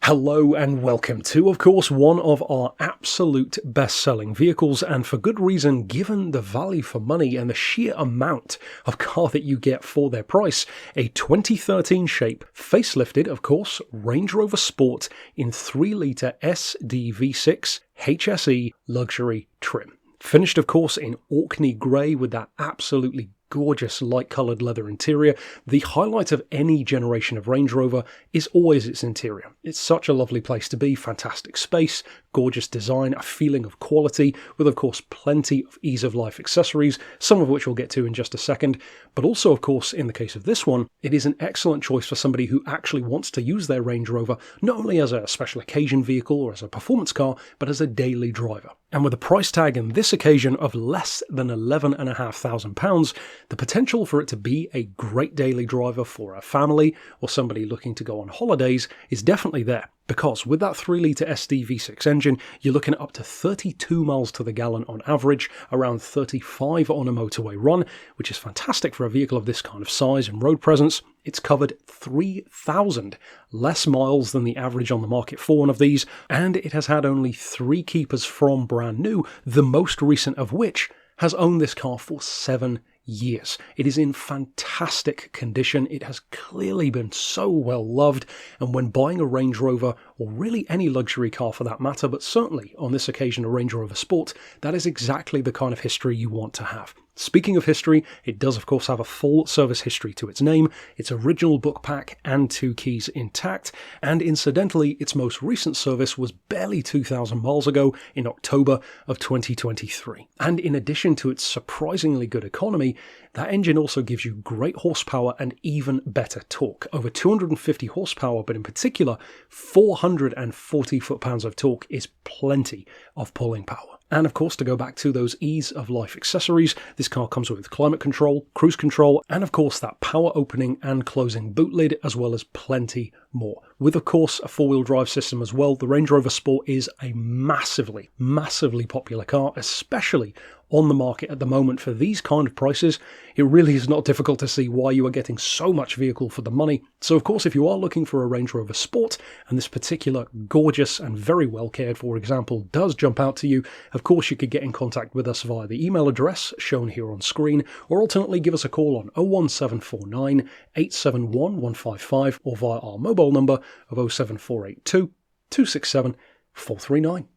Hello and welcome to, of course, one of our absolute best-selling vehicles, and for good reason, given the value for money and the sheer amount of car that you get for their price. A 2013 shape, facelifted, of course, Range Rover Sport in 3-litre SDV6 HSE luxury trim. Finished, of course, in Orkney grey with that absolutely gorgeous light-coloured leather interior. The highlight of any generation of Range Rover is always its interior. It's such a lovely place to be, fantastic space, gorgeous design, a feeling of quality, with of course plenty of ease-of-life accessories, some of which we'll get to in just a second. But also, of course, in the case of this one, it is an excellent choice for somebody who actually wants to use their Range Rover not only as a special occasion vehicle or as a performance car, but as a daily driver. And with a price tag in this occasion of less than £11,500, the potential for it to be a great daily driver for a family or somebody looking to go on holidays is definitely there. Because with that 3-litre SDV6 engine, you're looking at up to 32 miles to the gallon on average, around 35 on a motorway run, which is fantastic for a vehicle of this kind of size and road presence. It's covered 3,000 less miles than the average on the market for one of these, and it has had only 3 keepers from brand new, the most recent of which has owned this car for 7 years. It is in fantastic condition. It has clearly been so well loved, and when buying a Range Rover, or really any luxury car for that matter, but certainly on this occasion a Range Rover Sport, that is exactly the kind of history you want to have. Speaking of history, it does of course have a full service history to its name, its original book pack and 2 keys intact, and incidentally its most recent service was barely 2,000 miles ago in October of 2023. And in addition to its surprisingly good economy, that engine also gives you great horsepower and even better torque. Over 250 horsepower, but in particular 440 foot-pounds of torque is plenty of pulling power. And of course, to go back to those ease-of-life accessories, this car comes with climate control, cruise control, and of course that power opening and closing boot lid, as well as plenty more. With of course a 4-wheel drive system as well, the Range Rover Sport is a massively popular car, especially on the market at the moment for these kind of prices. It really is not difficult to see why you are getting so much vehicle for the money. So of course, if you are looking for a Range Rover Sport and this particular gorgeous and very well cared for example does jump out to you, of course you could get in contact with us via the email address shown here on screen, or alternately give us a call on 01749 871 155 or via our mobile number of 07482 267 439.